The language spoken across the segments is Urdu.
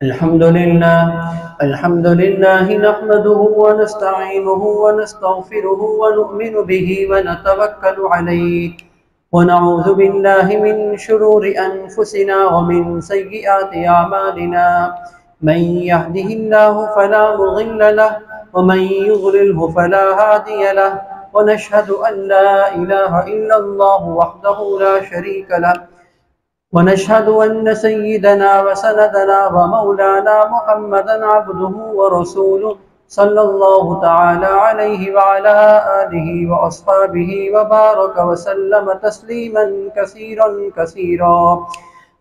الحمد لله نحمده ونستعينه ونستغفره ونؤمن به ونتوكل عليه ونعوذ بالله من شرور أنفسنا ومن سيئات أعمالنا من يهده الله فلا مضل له ومن يضلله فلا هادي له ونشهد أن لا إله إلا الله وحده لا شريك له ونشهد أن سيدنا وسندنا ومولانا محمدا عبده ورسوله صلى الله تعالى عليه وعلى آله وأصحابه وبارك وسلم تسليما كثيرا كثيرا.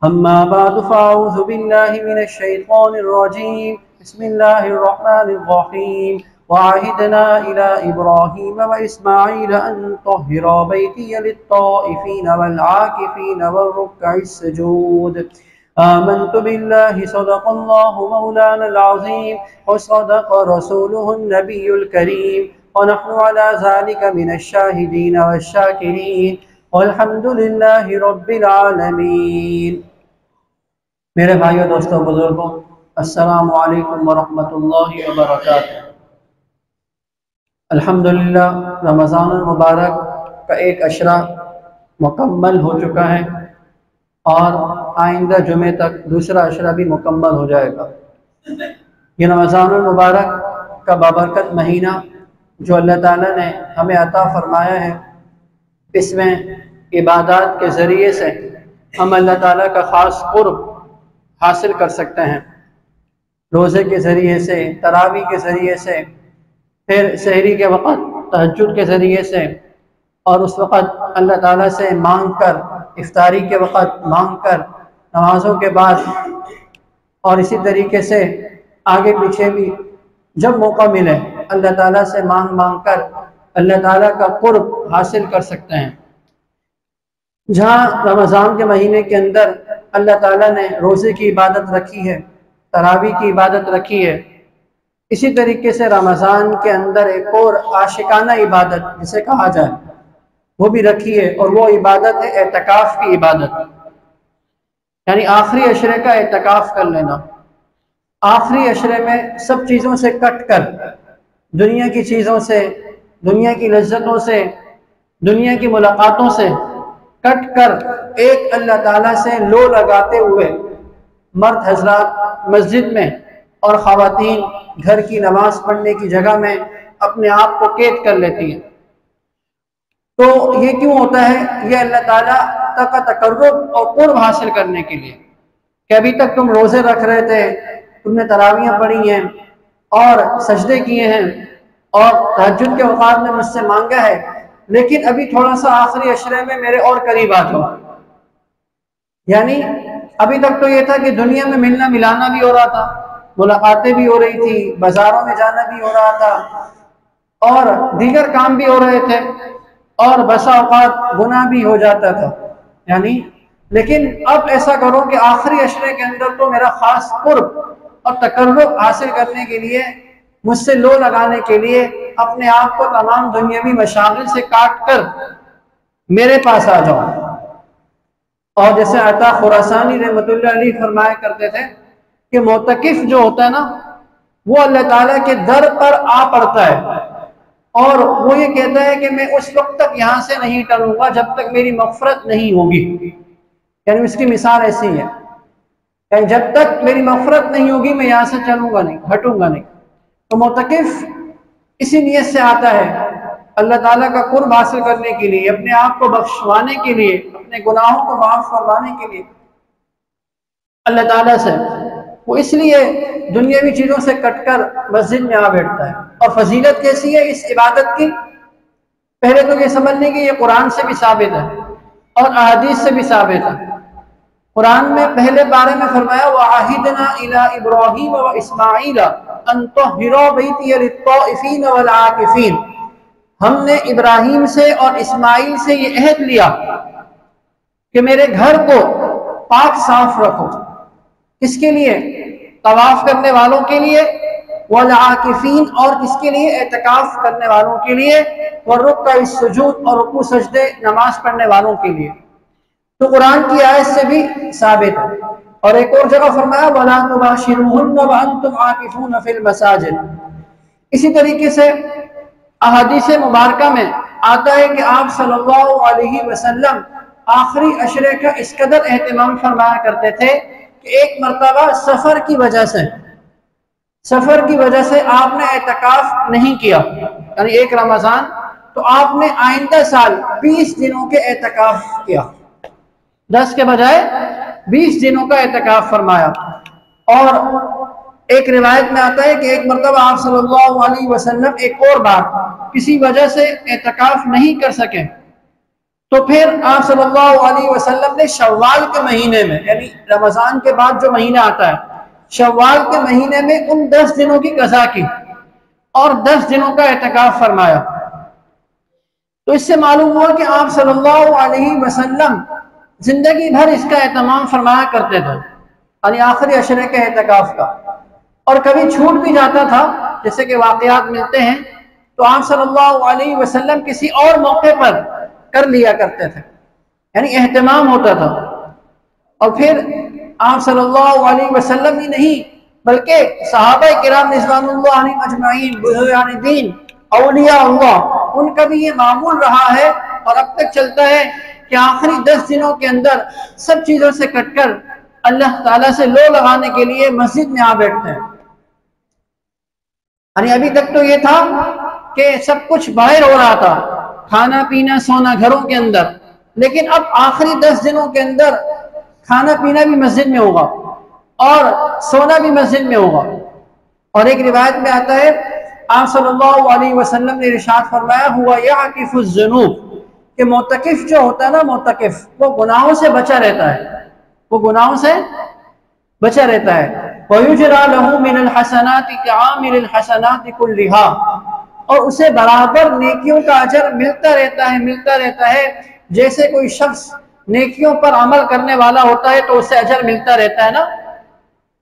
أما بعد فأعوذ بالله من الشيطان الرجيم. بسم الله الرحمن الرحيم. وعهدنا إلى إبراهيم وإسماعيل أن طهر بيتي للطائفين والعاكفين والركع السجود. آمنت بالله صدق الله مولانا العظيم وصدق رسوله النبي الكريم ونحن على ذلك من الشاهدين والشاكرين والحمد لله رب العالمين. میرے بھائیو دوستو بزرگوں، السلام علیکم ورحمۃ اللہ وبرکاتہ. الحمدللہ رمضان المبارک کا ایک عشرہ مکمل ہو چکا ہے اور آئندہ جمعے تک دوسرا عشرہ بھی مکمل ہو جائے گا. یہ رمضان المبارک کا بابرکت مہینہ جو اللہ تعالیٰ نے ہمیں عطا فرمایا ہے، اس میں عبادات کے ذریعے سے ہم اللہ تعالیٰ کا خاص قرب حاصل کر سکتے ہیں. روزے کے ذریعے سے، تراویح کے ذریعے سے، پھر سحری کے وقت تہجد کے ذریعے سے، اور اس وقت اللہ تعالیٰ سے مانگ کر، افطاری کے وقت مانگ کر، نمازوں کے بعد، اور اسی طریقے سے آگے پیچھے بھی جب موقع ملے اللہ تعالیٰ سے مانگ کر اللہ تعالیٰ کا قرب حاصل کر سکتے ہیں. جہاں رمضان کے مہینے کے اندر اللہ تعالیٰ نے روزے کی عبادت رکھی ہے، تراویح کی عبادت رکھی ہے، اسی طریقے سے رمضان کے اندر ایک اور عاشقانہ عبادت جسے کہا جائے وہ بھی رکھی ہے، اور وہ عبادت ہے اعتکاف کی عبادت. یعنی آخری عشرے کا اعتکاف کر لینا. آخری عشرے میں سب چیزوں سے کٹ کر، دنیا کی چیزوں سے، دنیا کی لذتوں سے، دنیا کی ملاقاتوں سے کٹ کر ایک اللہ تعالیٰ سے لو لگاتے ہوئے مرد حضرات مسجد میں اور خواتین گھر کی نماز پڑھنے کی جگہ میں اپنے آپ کو قید کر لیتی ہیں. تو یہ کیوں ہوتا ہے؟ یہ اللہ تعالیٰ کا تقرب اور قرب حاصل کرنے کے لیے کہ ابھی تک تم روزے رکھ رہے تھے، تم نے تراویحیں پڑھی ہیں اور سجدے کیے ہیں اور تہجد کے اوقات میں مجھ سے مانگا ہے، لیکن ابھی تھوڑا سا آخری عشرے میں میرے اور قریب آ جاؤ. یعنی ابھی تک تو یہ تھا کہ دنیا میں ملنا ملانا بھی ہو رہا تھا، ملاقاتیں بھی ہو رہی تھی، بازاروں میں جانا بھی ہو رہا تھا، اور دیگر کام بھی ہو رہے تھے، اور بسا اوقات گناہ بھی ہو جاتا تھا. یعنی لیکن اب ایسا کرو کہ آخری عشرے کے اندر تو میرا خاص قرب اور تقرب حاصل کرنے کے لیے، مجھ سے لو لگانے کے لیے اپنے آپ کو تمام دنیاوی مشاغل سے کاٹ کر میرے پاس آ جاؤ. اور جیسے عطا خراسانی رحمۃ اللہ علیہ فرمایا کرتے تھے کہ معتکف جو ہوتا ہے نا، وہ اللہ تعالیٰ کے در پر آ پڑتا ہے اور وہ یہ کہتا ہے کہ میں اس وقت تک یہاں سے نہیں ٹلوں گا جب تک میری مغفرت نہیں ہوگی. یعنی اس کی مثال ایسی ہے کہ جب تک میری مغفرت نہیں ہوگی میں یہاں سے چلوں گا نہیں، ہٹوں گا نہیں. تو معتکف اسی نیت سے آتا ہے اللہ تعالیٰ کا قرب حاصل کرنے کے لیے، اپنے آپ کو بخشوانے کے لیے، اپنے گناہوں کو معاف فرمانے کے لیے اللہ تعالیٰ سے. وہ اس لیے دنیاوی چیزوں سے کٹ کر مسجد میں آ بیٹھتا ہے. اور فضیلت کیسی ہے اس عبادت کی؟ پہلے تو یہ سمجھ لیں کہ یہ قرآن سے بھی ثابت ہے اور احادیث سے بھی ثابت ہے. قرآن میں پہلے بارے میں فرمایا وَعَهِدْنَا إِلَىٰ إِبْرَاهِيمَ وَإِسْمَاعِيلَ أَن طَهِّرَا بَيْتِيَ لِلطَّائِفِينَ وَالْعَاكِفِينَ. ہم نے ابراہیم سے اور اسماعیل سے یہ عہد لیا کہ میرے گھر کو پاک صاف رکھو. کس کے لیے؟ طواف کرنے والوں کے لیے، والعاکفین اور کس کے لیے؟ اعتکاف کرنے والوں کے لیے، والرکع السجود اور رکوع سجدے نماز پڑھنے والوں کے لیے. تو قرآن کی آیت سے بھی ثابت ہے۔ اور ایک اور جگہ فرمایا وَلَا تُبَاشِرُوهُنَّ وَأَنْتُمْ عَاكِفُونَ فِي الْمَسَاجِدِ۔ اسی طریقے سے احادیث مبارکہ میں آتا ہے کہ آپ صلی اللہ علیہ وسلم آخری عشرے کا اس قدر اہتمام فرمایا کرتے تھے کہ ایک مرتبہ سفر کی وجہ سے آپ نے اعتکاف نہیں کیا، یعنی ایک رمضان، تو آپ نے آئندہ سال 20 دنوں کے اعتکاف کیا، 10 کے بجائے 20 دنوں کا اعتکاف فرمایا۔ اور ایک روایت میں آتا ہے کہ ایک مرتبہ آپ صلی اللہ علیہ وسلم ایک اور بار کسی وجہ سے اعتکاف نہیں کر سکے، تو پھر آپ صلی اللہ علیہ وسلم نے شوال کے مہینے میں، یعنی رمضان کے بعد جو مہینہ آتا ہے، شوال کے مہینے میں ان 10 دنوں کی قضا کی اور 10 دنوں کا اعتکاف فرمایا۔ تو اس سے معلوم ہوا کہ آپ صلی اللہ علیہ وسلم زندگی بھر اس کا اہتمام فرمایا کرتے تھے، یعنی آخری عشرے کے اعتکاف کا۔ اور کبھی چھوٹ بھی جاتا تھا، جیسے کہ واقعات ملتے ہیں، تو آپ صلی اللہ علیہ وسلم کسی اور موقع پر کر لیا کرتے تھے، یعنی اہتمام ہوتا تھا۔ اور پھر آپ صلی اللہ علیہ وسلم ہی نہیں بلکہ صحابہ کرام رضوان اللہ علیہم اجمعین، بزرگان دین، اولیاء اللہ، ان کا بھی یہ معمول رہا ہے اور اب تک چلتا ہے کہ آخری 10 دنوں کے اندر سب چیزوں سے کٹ کر اللہ تعالیٰ سے لو لگانے کے لیے مسجد میں آ بیٹھتے ہیں۔ یعنی ابھی تک تو یہ تھا کہ سب کچھ باہر ہو رہا تھا، کھانا پینا سونا گھروں کے اندر، لیکن اب آخری 10 دنوں کے اندر کھانا پینا بھی مسجد میں ہوگا اور سونا بھی مسجد میں ہوگا۔ اور ایک روایت میں آتا ہے آپ صلی اللہ علیہ وسلم نے ارشاد فرمایا ہوا یعکف الذنوب، کہ معتکف جو ہوتا ہے نا، معتکف وہ گناہوں سے بچا رہتا ہے، وہ گناہوں سے بچا رہتا ہے۔ وَيُجْرَى لَهُ مِنَ الْحَسَنَاتِ كَعَامِلِ الْحَسَنَاتِ كُلِّهَا، اور اسے برابر نیکیوں کا اجر ملتا رہتا ہے جیسے کوئی شخص نیکیوں پر عمل کرنے والا ہوتا ہے تو اسے اجر ملتا رہتا ہے نا،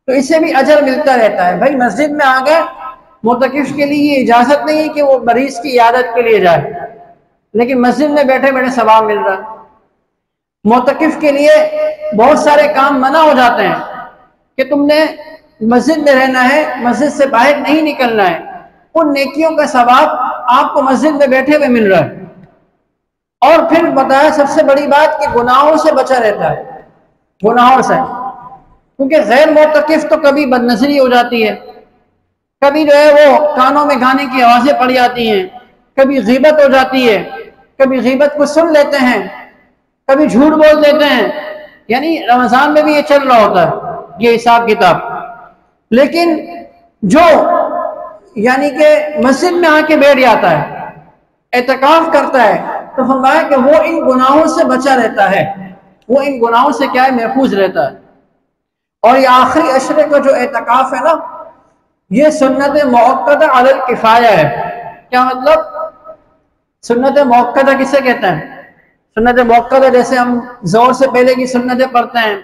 تو اسے بھی اجر ملتا رہتا ہے۔ بھائی مسجد میں آ گئے، معتکف کے لیے یہ اجازت نہیں ہے کہ وہ مریض کی عیادت کے لیے جائے، لیکن مسجد میں بیٹھے بیٹھے ثواب مل رہا ہے۔ معتکف کے لیے بہت سارے کام منع ہو جاتے ہیں کہ تم نے مسجد میں رہنا ہے، مسجد سے باہر نہیں نکلنا ہے، ان نیکیوں کا ثواب آپ کو مسجد میں بیٹھے ہوئے مل رہا ہے۔ اور پھر بتایا سب سے بڑی بات کہ گناہوں سے بچا رہتا ہے، گناہوں سے، کیونکہ غیر معتکف تو کبھی بد نظری ہو جاتی ہے، کبھی جو ہے وہ کانوں میں گانے کی آوازیں پڑ جاتی ہیں، کبھی غیبت ہو جاتی ہے، کبھی غیبت کو سن لیتے ہیں، کبھی جھوٹ بول دیتے ہیں، یعنی رمضان میں بھی یہ چل رہا ہوتا ہے یہ حساب کتاب۔ لیکن جو یعنی کہ مسجد میں آ کے بیٹھ جاتا ہے، اعتکاف کرتا ہے، تو فرمایا کہ وہ ان گناہوں سے بچا رہتا ہے، وہ ان گناہوں سے کیا ہے، محفوظ رہتا ہے۔ اور یہ آخری عشرے کا جو اعتکاف ہے نا، یہ سنت مؤکدہ علی الکفایہ ہے۔ کیا مطلب؟ سنت مؤکدہ کسے کہتے ہیں؟ سنت مؤکدہ جیسے ہم ظہر سے پہلے کی سنتیں پڑھتے ہیں،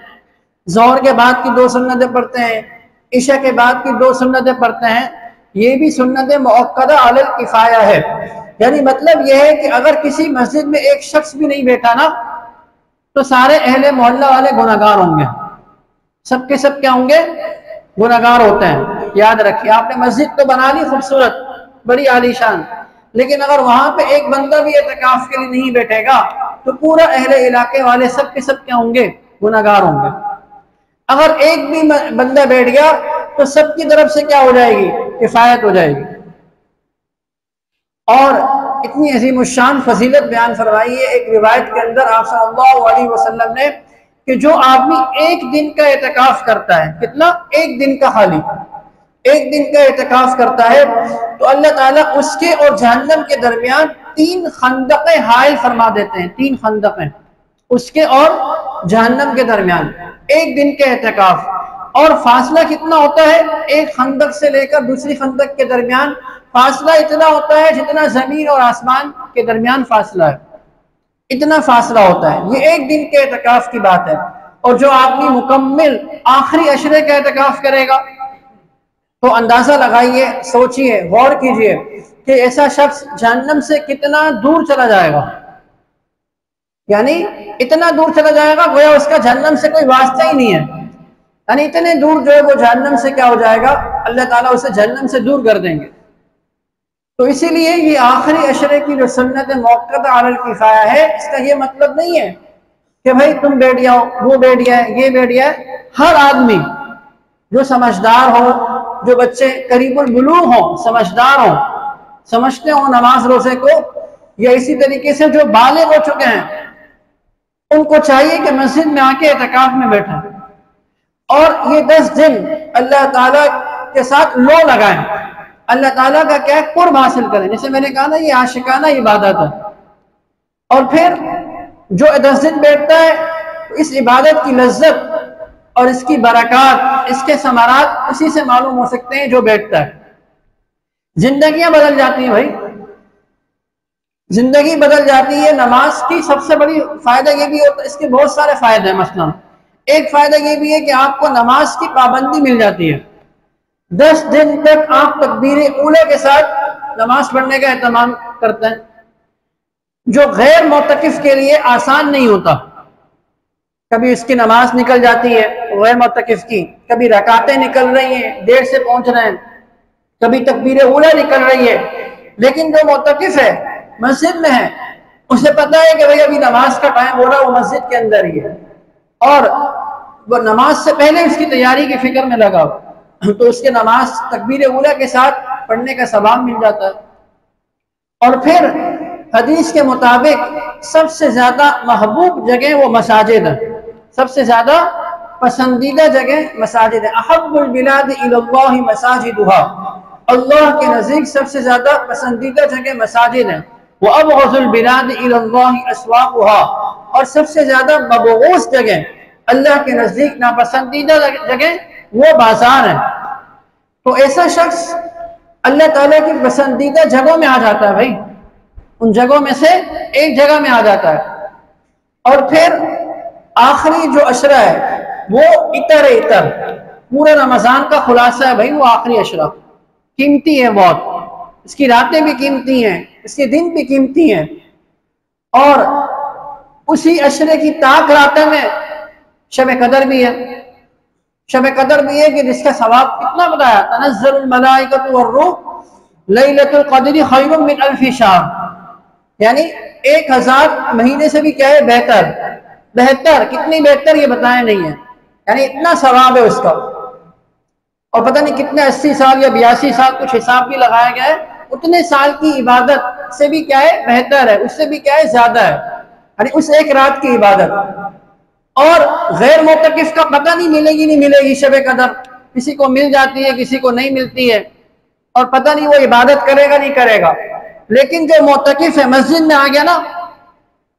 ظہر کے بعد کی 2 سنتیں پڑھتے ہیں، عشاء کے بعد کی 2 سنتیں پڑھتے ہیں، یہ بھی سنت مؤکدہ علی الکفایہ ہے۔ یعنی مطلب یہ ہے کہ اگر کسی مسجد میں ایک شخص بھی نہیں بیٹھا نا، تو سارے اہل محلہ والے گناہگار ہوں گے، سب کے سب کیا ہوں گے؟ گناہگار ہوتے ہیں۔ یاد رکھیے، آپ نے مسجد تو بنا لی خوبصورت، بڑی عالی شان، لیکن اگر وہاں پہ ایک بندہ بھی اعتکاف کے لیے نہیں بیٹھے گا تو پورا اہل علاقے والے سب کے سب کیا ہوں گے؟ گناہگار ہوں گے۔ اگر ایک بھی بندہ بیٹھ گیا تو سب کی طرف سے کیا ہو جائے گی؟ کفایت ہو جائے گی۔ اور اتنی عظیم الشان فضیلت بیان فرمائی ہے ایک روایت کے اندر آپ صلی اللہ علیہ وسلم نے کہ جو آدمی ایک دن کا اعتکاف کرتا ہے، کتنا؟ ایک دن کا، خالی ایک دن کا اعتکاف کرتا ہے، تو اللہ تعالیٰ اس کے اور جہنم کے درمیان 3 خندقیں حائل فرما دیتے ہیں۔ 3 خندقیں اس کے اور جہنم کے درمیان، ایک دن کے اعتکاف۔ اور فاصلہ کتنا ہوتا ہے؟ ایک خندق سے لے کر دوسری خندق کے درمیان فاصلہ اتنا ہوتا ہے جتنا زمین اور آسمان کے درمیان فاصلہ ہے، اتنا فاصلہ ہوتا ہے۔ یہ ایک دن کے اعتکاف کی بات ہے۔ اور جو آدمی مکمل آخری عشرے کا اعتکاف کرے گا تو اندازہ لگائیے، سوچئے، غور کیجئے کہ ایسا شخص جہنم سے کتنا دور چلا جائے گا۔ یعنی اتنا دور چلا جائے گا گویا اس کا جہنم سے کوئی واسطہ ہی نہیں ہے، یعنی اتنے دور جو ہے وہ جہنم سے کیا ہو جائے گا، اللہ تعالیٰ اسے جہنم سے دور کر دیں گے۔ تو اسی لیے یہ آخری عشرے کی جو سنت موقعہ علی الکفایہ ہے، اس کا یہ مطلب نہیں ہے کہ بھائی تم بیٹھ جاؤ، وہ بیٹھ جائے، یہ بیٹھ جائے۔ ہر آدمی جو سمجھدار ہو، جو بچے قریب البلوغ ہوں، سمجھدار ہوں، سمجھتے ہوں نماز روزے کو، یا اسی طریقے سے جو بالغ ہو چکے ہیں، ان کو چاہیے کہ مسجد میں آ کے اعتکاف میں بیٹھیں اور یہ 10 دن اللہ تعالیٰ کے ساتھ لو لگائیں، اللہ تعالیٰ کا کیا قرب حاصل کریں۔ جیسے میں نے کہا نا، یہ عاشقانہ عبادت ہے، اور پھر جو 10 دن بیٹھتا ہے اس عبادت کی لذت اور اس کی برکات، اس کے ثمرات اسی سے معلوم ہو سکتے ہیں جو بیٹھتا ہے۔ زندگیاں بدل جاتی ہیں بھائی، زندگی بدل جاتی ہے۔ نماز کی سب سے بڑی فائدہ یہ بھی ہوتا ہے، اس کے بہت سارے فائدے ہیں۔ مثلا ایک فائدہ یہ بھی ہے کہ آپ کو نماز کی پابندی مل جاتی ہے، 10 دن تک آپ تکبیر اولی کے ساتھ نماز پڑھنے کا اہتمام کرتے ہیں، جو غیر معتکف کے لیے آسان نہیں ہوتا۔ کبھی اس کی نماز نکل جاتی ہے غیر معتکف کی، کبھی رکعتیں نکل رہی ہیں، دیر سے پہنچ رہے ہیں، کبھی تکبیر اولی نکل رہی ہے۔ لیکن جو معتکف ہے، مسجد میں ہے، اسے پتا ہے کہ بھئی ابھی نماز کا ٹائم ہو رہا ہے، وہ مسجد کے اندر ہی ہے، اور وہ نماز سے پہلے اس کی تیاری کی فکر میں لگا ہو، تو اس کے نماز تکبیر اولی کے ساتھ پڑھنے کا ثواب مل جاتا ہے۔ اور پھر حدیث کے مطابق سب سے زیادہ محبوب جگہ وہ مساجد ہے، سب سے زیادہ پسندیدہ جگہ مساجد ہے۔ احب البلاد الی اللہ مساجدها، اللہ کے نزدیک سب سے زیادہ پسندیدہ جگہ مساجد ہیں۔ وَأَبْغَضُ الْبِلَادِ إِلَى اللَّهِ أَسْوَاقُهَا، اور سب سے زیادہ مبغوث جگہ اللہ کے نزدیک ناپسندیدہ جگہ وہ بازار ہیں۔ تو ایسا شخص اللہ تعالیٰ کی پسندیدہ جگہوں میں آ جاتا ہے بھائی، ان جگہوں میں سے ایک جگہ میں آ جاتا ہے۔ اور پھر آخری جو عشرہ ہے وہ عطر پورے رمضان کا خلاصہ ہے بھائی، وہ آخری عشرہ قیمتی ہے بہت، اس کی راتیں بھی قیمتی ہیں، اس کے دن بھی قیمتی ہیں، اور اسی عشرے کی طاق راتوں میں شب قدر بھی ہے۔ شب قدر بھی ہے کہ جس کا ثواب کتنا بتایا، تنزل الملائکۃ والروح لیلۃ القدر خیر من الف شہر، یعنی 1000 مہینے سے بھی کیا ہے، بہتر۔ بہتر کتنی بہتر یہ بتایا نہیں ہے، یعنی اتنا ثواب ہے اس کا، اور پتہ نہیں کتنے 80 سال یا 82 سال کچھ حساب بھی لگایا گیا ہے، اتنے سال کی عبادت سے بھی کیا ہے، بہتر ہے، اس سے بھی کیا ہے، زیادہ ہے، یعنی اس ایک رات کی عبادت۔ اور غیر معتکف کا پتہ نہیں ملے گی نہیں ملے گی شب قدر، کسی کو مل جاتی ہے، کسی کو نہیں ملتی ہے، اور پتہ نہیں وہ عبادت کرے گا نہیں کرے گا۔ لیکن جو معتکف ہے، مسجد میں آ گیا نا،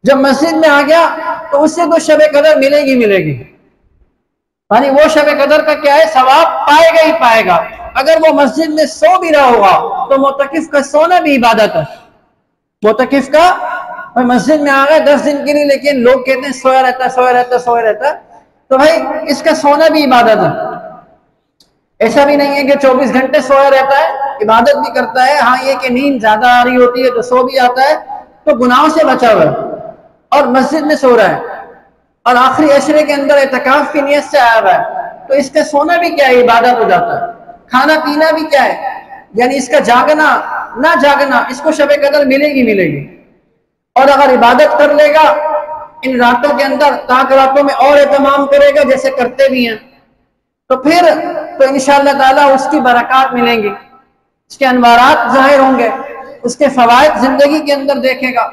جب مسجد میں آ گیا تو اس سے تو شب قدر ملے گی ملے گی، یعنی وہ شب قدر کا کیا ہے، ثواب پائے گا ہی پائے گا۔ اگر وہ مسجد میں سو بھی رہا ہوگا تو معتکف کا سونا بھی عبادت ہے۔ معتکف کا مسجد میں آ گئے 10 دن کے لیے، لیکن لوگ کہتے ہیں سویا رہتا سویا رہتا سویا رہتا، تو بھائی اس کا سونا بھی عبادت ہے۔ ایسا بھی نہیں ہے کہ 24 گھنٹے سویا رہتا ہے، عبادت بھی کرتا ہے، ہاں یہ کہ نیند زیادہ آ رہی ہوتی ہے تو سو بھی جاتا ہے، تو گناہوں سے بچا ہوا ہے اور مسجد میں سو رہا ہے، اور آخری عشرے کے اندر اعتکاف کی نیت سے آیا ہوا ہے، تو اس کا سونا بھی کیا ہے، عبادت ہو جاتا ہے۔ کھانا پینا بھی کیا ہے، یعنی اس کا جاگنا نہ جاگنا، اس کو شب قدر ملے گی ملے گی۔ اور اگر عبادت کر لے گا ان راتوں کے اندر، طاق راتوں میں اور اہتمام کرے گا جیسے کرتے بھی ہیں، تو پھر تو انشاءاللہ تعالیٰ اس کی برکات ملیں گی، اس کے انوارات ظاہر ہوں گے، اس کے فوائد زندگی کے اندر دیکھے گا۔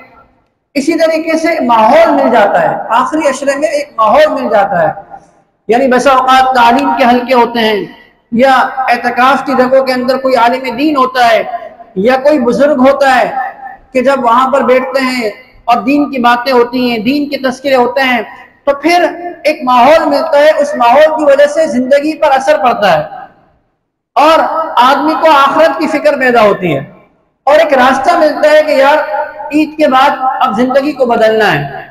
اسی طریقے سے ماحول مل جاتا ہے، آخری عشرے میں ایک ماحول مل جاتا ہے، یعنی بسا اوقات تعلیم کے حلقے ہوتے ہیں، یا اعتکاف کی جگہوں کے اندر کوئی عالم دین ہوتا ہے یا کوئی بزرگ ہوتا ہے کہ جب وہاں پر بیٹھتے ہیں اور دین کی باتیں ہوتی ہیں، دین کے تذکرے ہوتے ہیں، تو پھر ایک ماحول ملتا ہے، اس ماحول کی وجہ سے زندگی پر اثر پڑتا ہے اور آدمی کو آخرت کی فکر پیدا ہوتی ہے، اور ایک راستہ ملتا ہے کہ یار عید کے بعد اب زندگی کو بدلنا ہے،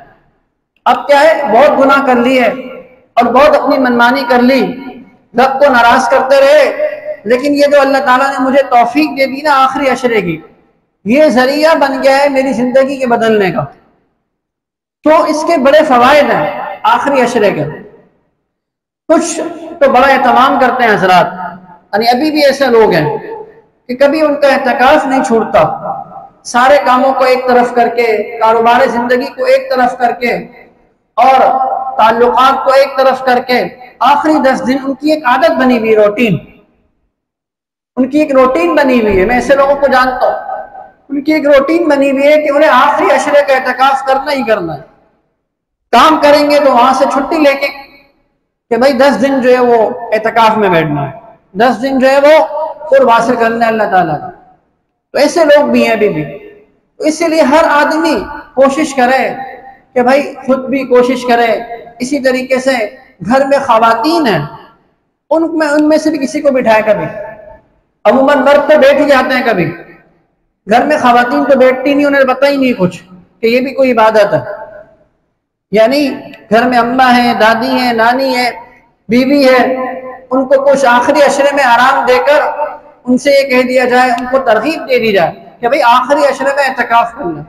اب کیا ہے، بہت گناہ کر لی ہے اور بہت اپنی منمانی کر لی، رب کو ناراض کرتے رہے، لیکن یہ جو اللہ تعالیٰ نے مجھے توفیق دے دی نا آخری عشرے کی، یہ ذریعہ بن گیا ہے میری زندگی کے بدلنے کا۔ تو اس کے بڑے فوائد ہیں آخری عشرے کے. کچھ تو بڑا اہتمام کرتے ہیں حضرات، یعنی ابھی بھی ایسے لوگ ہیں کہ کبھی ان کا اعتکاف نہیں چھوٹتا، سارے کاموں کو ایک طرف کر کے، کاروبار زندگی کو ایک طرف کر کے اور تعلقات کو ایک طرف کر کے آخری 10 دن ان کی ایک عادت بنی ہوئی، روٹین، ان کی ایک روٹین بنی ہوئی ہے. میں ایسے لوگوں کو جانتا ہوں، ان کی ایک روٹین بنی ہوئی ہے کہ انہیں آخری عشرے کا اعتکاف کرنا ہی کرنا ہے. کام کریں گے تو وہاں سے چھٹی لے کے کہ بھائی 10 دن جو ہے وہ اعتکاف میں بیٹھنا ہے، 10 دن جو ہے وہ قرب حاصل کرنا ہے اللہ تعالیٰ کا. تو ایسے لوگ بھی ہیں ابھی بھی. تو اسی لیے ہر آدمی کوشش کرے کہ بھائی خود بھی کوشش کرے، اسی طریقے سے گھر میں خواتین ہیں ان میں سے بھی کسی کو بٹھائے. کبھی عموماً مرد تو بیٹھ ہی جاتے ہیں، کبھی گھر میں خواتین تو بیٹھتی نہیں، انہیں پتہ ہی نہیں کچھ کہ یہ بھی کوئی عبادت ہے. یعنی گھر میں اماں ہیں، دادی ہیں، نانی ہے، بیوی ہے، ان کو کچھ آخری عشرے میں آرام دے کر ان سے یہ کہہ دیا جائے، ان کو ترغیب دے دی جائے کہ بھئی آخری عشرے میں اعتکاف کرنا.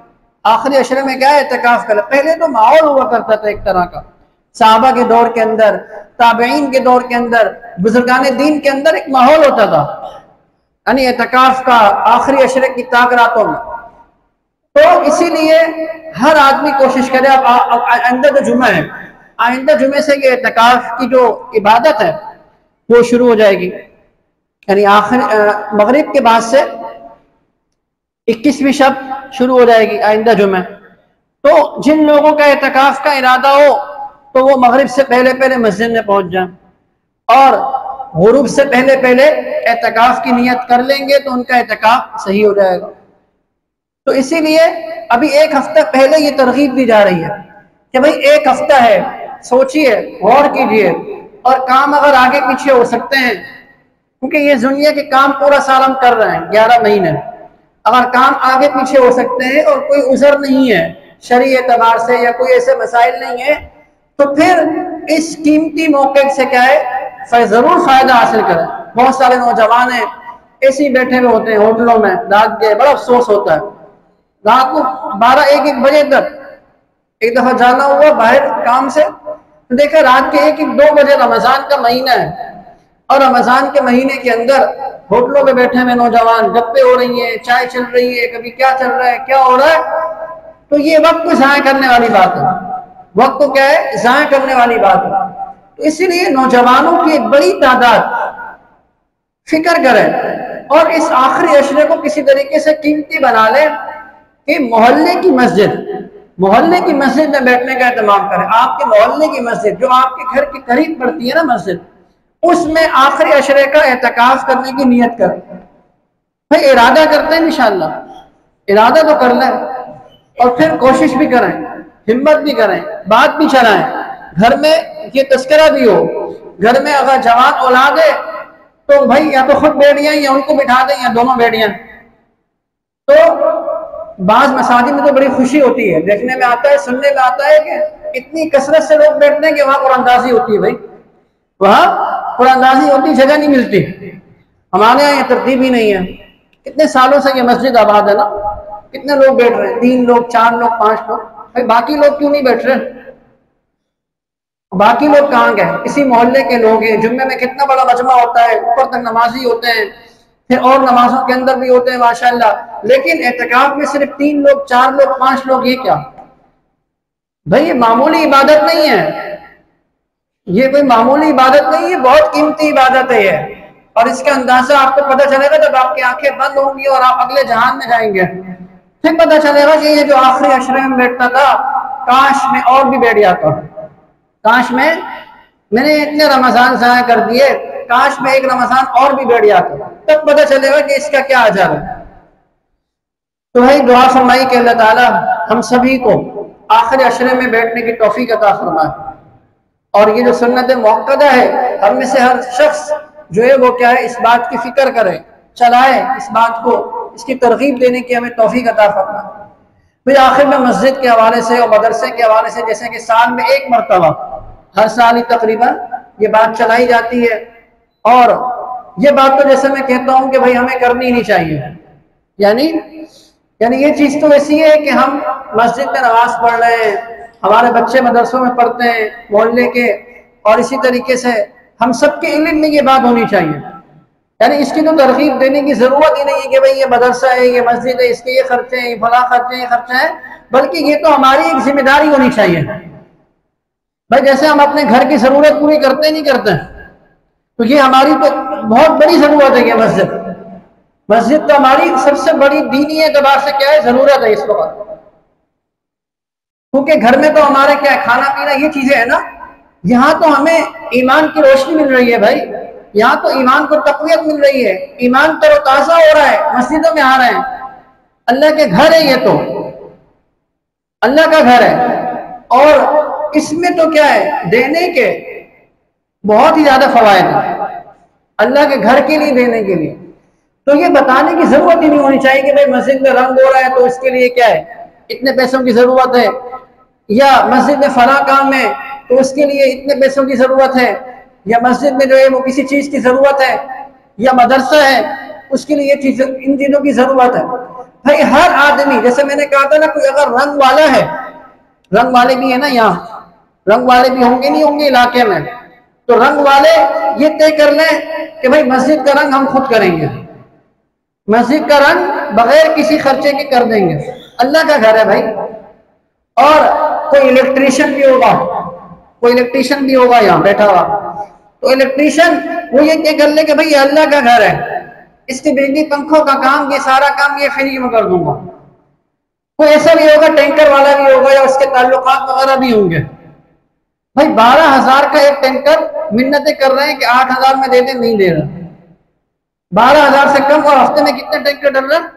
آخری عشرے میں کیا ہے؟ اعتکاف کرنا. پہلے تو ماحول ہوا کرتا تھا ایک طرح کا، صحابہ کے دور کے اندر، تابعین کے دور کے اندر، بزرگان دین کے اندر ایک ماحول ہوتا تھا، یعنی اعتکاف کا آخری عشرے کی تاک راتوں میں. تو اسی لیے ہر آدمی کوشش کرے. اب آئندہ جو جمعہ ہے، آئندہ جمعے سے یہ اعتکاف کی جو عبادت ہے وہ شروع ہو جائے گی، یعنی مغرب کے بعد سے 21ویں شب شروع ہو جائے گی آئندہ جمعہ. تو جن لوگوں کا اعتکاف کا ارادہ ہو تو وہ مغرب سے پہلے پہلے مسجد میں پہنچ جائیں اور غروب سے پہلے پہلے اعتکاف کی نیت کر لیں گے تو ان کا اعتکاف صحیح ہو جائے گا. تو اسی لیے ابھی 1 ہفتہ پہلے یہ ترغیب دی جا رہی ہے کہ بھئی 1 ہفتہ ہے، سوچئے، غور کیجئے، اور کام اگر آگے پیچھے ہو سکتے ہیں، کیونکہ یہ دنیا کے کام پورا سال ہم کر رہے ہیں 11 مہینے، اگر کام آگے پیچھے ہو سکتے ہیں اور کوئی عذر نہیں ہے شرعی اعتبار سے یا کوئی ایسے مسائل نہیں ہے، تو پھر اس قیمتی موقع سے کیا ہے، ضرور فائدہ حاصل کریں. بہت سارے نوجوان ہیں ایسے ہی بیٹھے ہوئے ہوتے ہیں ہوٹلوں میں رات کے، بڑا افسوس ہوتا ہے. رات کو 12-1 بجے تک، ایک دفعہ جانا ہوا باہر کام سے، دیکھا رات کے 1-2 بجے رمضان کا مہینہ ہے اور رمضان کے مہینے کے اندر ہوٹلوں میں بیٹھے ہوئے نوجوان، گپیں ہو رہی ہیں، چائے چل رہی ہے، کبھی کیا چل رہا ہے، کیا ہو رہا ہے. تو یہ وقت کو ضائع کرنے والی بات ہے، وقت کو کیا ہے، ضائع کرنے والی بات ہے. تو اسی لیے نوجوانوں کی ایک بڑی تعداد فکر کرے اور اس آخری عشرے کو کسی طریقے سے قیمتی بنا لے کہ محلے کی مسجد میں بیٹھنے کا اہتمام کریں. آپ کے محلے کی مسجد جو آپ کے گھر کے قریب پڑتی ہے نا مسجد، اس میں آخری عشرے کا اعتکاف کرنے کی نیت کریں. بھئی ارادہ کرتے ہیں انشاءاللہ، ارادہ تو کر لیں اور پھر کوشش بھی کریں، ہمت بھی کریں، بات بھی چلائیں، گھر میں یہ تذکرہ بھی ہو. گھر میں اگر جوان اولاد ہے تو بھائی یا تو خود بیٹھ جائیں یا ان کو بٹھا دیں یا دونوں بیٹھ جائیں. تو بعض مساجد میں تو بڑی خوشی ہوتی ہے، دیکھنے میں آتا ہے، سننے میں آتا ہے کہ اتنی کثرت سے لوگ بیٹھتے ہیں کہ وہاں قرآن اندازی ہوتی ہے. بھائی وہاں قرآن اندازی ہوتی، جگہ نہیں ملتی. ہمارے یہاں یہ ترتیب ہی نہیں ہے. کتنے سالوں سے یہ مسجد آباد ہے نا، کتنے لوگ بیٹھ رہے ہیں، 3 لوگ، 4 لوگ، 5 لوگ. بھائی باقی لوگ کیوں نہیں بیٹھ رہے؟ باقی لوگ کہاں گئے؟ اسی محلے کے لوگ ہیں. جمعے میں کتنا بڑا مجمع ہوتا ہے، اوپر تک نمازی ہوتے ہیں، پھر اور نمازوں کے اندر بھی ہوتے ہیں ماشاءاللہ. لیکن اعتکاف میں صرف 3 لوگ، 4 لوگ، 5 لوگ، یہ کیا؟ بھائی یہ معمولی عبادت نہیں ہے، یہ کوئی معمولی عبادت نہیں ہے، بہت قیمتی عبادت ہے یہ. اور اس کا اندازہ آپ کو پتہ چلے گا جب آپ کی آنکھیں بند ہوں گی اور آپ اگلے جہان میں جائیں گے، پھر پتہ چلے گا کہ یہ جو آخری عشرے میں بیٹھتا تھا، کاش میں اور بھی بیٹھ جاتا، کاش میں نے اتنے رمضان ضائع کر دیے، کاش میں 1 رمضان اور بھی بیٹھ جاتا. تب پتہ چلے گا کہ اس کا کیا اجر ہے. تو بھائی دعا فرمائی کہ اللہ تعالی ہم سبھی کو آخری عشرے میں بیٹھنے کی توفیق عطا فرمائے. اور یہ جو سنت موقدہ ہے، ہم میں سے ہر شخص جو ہے وہ کیا ہے، اس بات کی فکر کرے، چلائے اس بات کو، اس کی ترغیب دینے کی ہمیں توفیق عطا فرمائے. پھر آخر میں مسجد کے حوالے سے اور مدرسے کے حوالے سے، جیسے کہ سال میں 1 مرتبہ، ہر سال ہی تقریباً یہ بات چلائی جاتی ہے. اور یہ بات تو جیسے میں کہتا ہوں کہ بھائی ہمیں کرنی نہیں چاہیے. یعنی یہ چیز تو ایسی ہے کہ ہم مسجد میں نماز پڑھ رہے ہیں، ہمارے بچے مدرسوں میں پڑھتے ہیں محلے کے، اور اسی طریقے سے ہم سب کے علم میں یہ بات ہونی چاہیے. یعنی اس کی تو ترغیب دینے کی ضرورت ہی نہیں ہے کہ بھئی یہ مدرسہ ہے، یہ مسجد ہے، اس کے یہ خرچے ہیں، یہ فلاں خرچے ہیں، یہ خرچے ہیں، بلکہ یہ تو ہماری ایک ذمہ داری ہونی چاہیے. بھائی جیسے ہم اپنے گھر کی ضرورت پوری کرتے نہیں کرتے، تو یہ ہماری تو بہت بڑی ضرورت ہے. یہ مسجد تو ہماری سب سے بڑی دینی اعتبار سے کیا ہے، ضرورت ہے اس وقت. کیونکہ گھر میں تو ہمارے کیا ہے، کھانا پینا یہ چیزیں ہیں نا. یہاں تو ہمیں ایمان کی روشنی مل رہی ہے بھائی، یہاں تو ایمان کو تقویت مل رہی ہے، ایمان تر و تازہ ہو رہا ہے، مسجدوں میں آ رہے ہیں. اللہ کے گھر ہے، یہ تو اللہ کا گھر ہے. اور اس میں تو کیا ہے، دینے کے بہت ہی زیادہ فوائد ہیں اللہ کے گھر کے لیے دینے کے لیے. تو یہ بتانے کی ضرورت ہی نہیں ہونی چاہیے کہ بھائی مسجد میں رنگ ہو رہا ہے تو اس کے لیے کیا ہے، اتنے پیسوں کی ضرورت ہے، یا مسجد میں فلاں کام ہے تو اس کے لیے اتنے پیسوں کی ضرورت ہے، یا مسجد میں جو ہے وہ کسی چیز کی ضرورت ہے، یا مدرسہ ہے اس کے لیے یہ چیز، ان چیزوں کی ضرورت ہے. بھائی ہر آدمی، جیسے میں نے کہا تھا نا، کوئی اگر رنگ والا ہے، رنگ والے بھی ہیں نا یہاں، رنگ والے بھی ہوں گے نہیں ہوں گے علاقے میں، تو رنگ والے یہ طے کر لیں کہ بھائی مسجد کا رنگ ہم خود کریں گے، مسجد کا رنگ بغیر کسی خرچے کے کر دیں گے. اللہ کا گھر ہے بھائی. اور کوئی الیکٹریشین بھی ہوگا، کوئی الیکٹریشین بھی ہوگا یہاں بیٹھا ہوا، تو الیکٹریشین وہ یہ طے کر لے کہ بھائی یہ اللہ کا گھر ہے، اس کے بجلی پنکھوں کا کام، یہ سارا کام یہ فری میں کر دوں گا. کوئی ایسا بھی ہوگا ٹینکر والا بھی ہوگا، یا اس کے تعلقات وغیرہ بھی ہوں گے. بھائی 12,000 کا ایک ٹینکر، منتیں کر رہے ہیں کہ 8,000 میں دے دیں، نہیں دے رہا. 12,000 سے کم. اور ہفتے میں کتنے ٹینکر ڈل رہے ہیں؟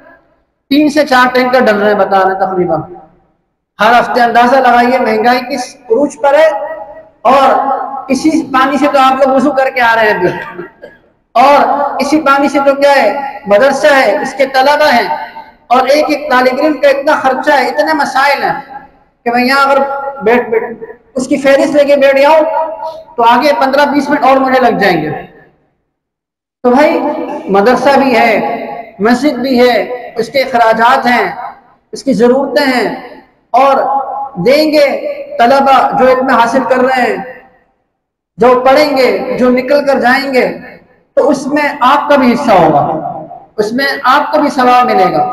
3 سے 4 ٹینکر ڈل رہے ہیں بتا رہے ہیں تقریباً ہر ہفتے. اندازہ لگائیے مہنگائی کس عروج پر ہے. اور اسی پانی سے تو آپ لوگ وضو کر کے آ رہے ہیں ابھی، اور اسی پانی سے تو کیا ہے، مدرسہ ہے، اس کے طلبہ ہیں، اور ایک ایک طالب علم کا اتنا خرچہ ہے، اتنے مسائل ہیں کہ میں یہاں اگر بیٹھ اس کی فہرست لے کے بیٹھ جاؤں تو آگے 15-20 منٹ اور مجھے لگ جائیں گے. تو بھائی مدرسہ بھی ہے، مسجد بھی ہے، اس کے اخراجات ہیں، اس کی ضرورتیں ہیں، اور دیں گے طلبہ جو اتنا حاصل کر رہے ہیں، جو پڑھیں گے، جو نکل کر جائیں گے، تو اس میں آپ کا بھی حصہ ہوگا، اس میں آپ کو بھی ثواب ملے گا.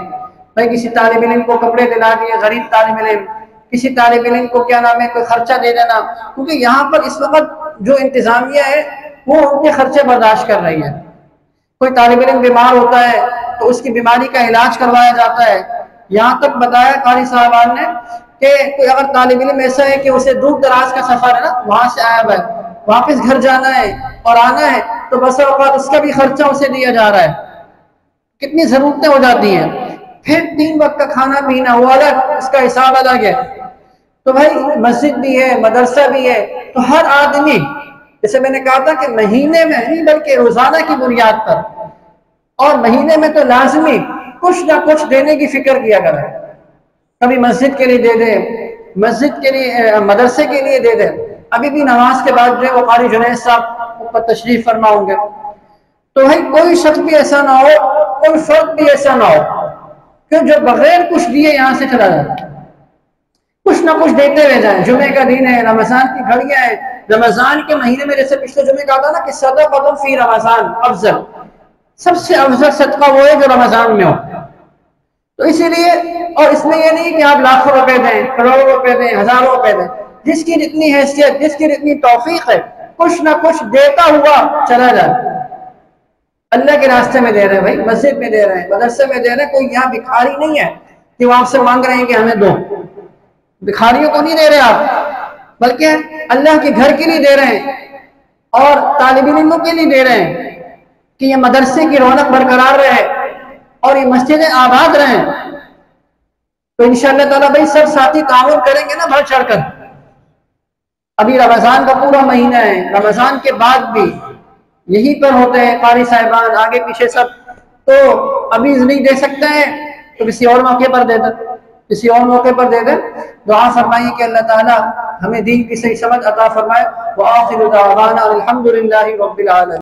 بھائی کسی طالب علم کو کپڑے دلا دیے، غریب طالب علم، کسی طالب علم کو کیا نام ہے کوئی خرچہ دے دینا. کیونکہ یہاں پر اس وقت جو انتظامیہ ہے وہ ان کے خرچے برداشت کر رہی ہے. کوئی طالب علم بیمار ہوتا ہے تو اس کی بیماری کا علاج کروایا جاتا ہے. یہاں تک بتایا قاری صاحبان نے کہ کوئی اگر طالب علم ایسا ہے کہ اسے دور دراز کا سفر ہے نا، وہاں سے آیا ہے، واپس گھر جانا ہے اور آنا ہے، تو بس اوقات اس کا بھی خرچہ اسے دیا جا رہا ہے. کتنی ضرورتیں ہو جاتی ہیں. پھر 3 وقت کا کھانا پینا وہ الگ، اس کا حساب الگ ہے. تو بھائی مسجد بھی ہے، مدرسہ بھی ہے، تو ہر آدمی، جیسے میں نے کہا تھا کہ مہینے میں نہیں بلکہ روزانہ کی بنیاد پر، اور مہینے میں تو لازمی کچھ نہ کچھ دینے کی فکر کیا کرے. کبھی مسجد کے لیے دے دے، مسجد کے لیے، مدرسے کے لیے دے دے. ابھی بھی نماز کے بعد جو ہے وہ قاری جنید صاحب اوپر تشریف فرما ہوں گے. تو بھائی کوئی شخص بھی ایسا نہ ہو، کوئی فرد بھی ایسا نہ ہو کہ جو بغیر کچھ دیے یہاں سے چلا جائے. کچھ نہ کچھ دیتے ہوئے جائیں. جمعے کا دن ہے، رمضان کی گھڑیاں ہیں، رمضان کے مہینے میں، جیسے پچھلے جمعے کہا تھا نا کہ صدقۃ فی رمضان افضل، سب سے افضل صدقہ وہ ہے جو رمضان میں ہو. تو اسی لیے، اور اس میں یہ نہیں کہ آپ لاکھوں روپے دیں، کروڑوں روپے دیں، ہزاروں روپے دیں، جس کی جتنی حیثیت، جس کی جتنی توفیق ہے، کچھ نہ کچھ دیتا ہوا چلا جائے. اللہ کے راستے میں دے رہے ہیں بھائی، مسجد میں دے رہے ہیں، مدرسے میں دے رہے ہیں. کوئی یہاں بھکاری نہیں ہے کہ وہ آپ سے مانگ رہے ہیں کہ ہمیں دو. بھکاریوں کو نہیں دے رہے آپ، بلکہ اللہ کے گھر کے لیے دے رہے ہیں، اور طالب علموں کے لیے دے رہے ہیں کہ یہ مدرسے کی رونق برقرار رہے اور یہ مسجدیں آباد رہیں. تو انشاءاللہ تعالیٰ بھائی سب ساتھی تعاون کریں گے نا بڑھ چڑھ کر. ابھی رمضان کا پورا مہینہ ہے، رمضان کے بعد بھی یہیں پر ہوتے ہیں قاری صاحبان، آگے پیچھے سب. تو ابھی نہیں دے سکتے ہیں تو کسی اور موقع پر دے دیں، کسی اور موقع پر دے دیں. دعا فرمائیے کہ اللہ تعالیٰ ہمیں دین کی صحیح سمجھ عطا فرمائے. وآخر دعوانا الحمدللہ رب العالمین.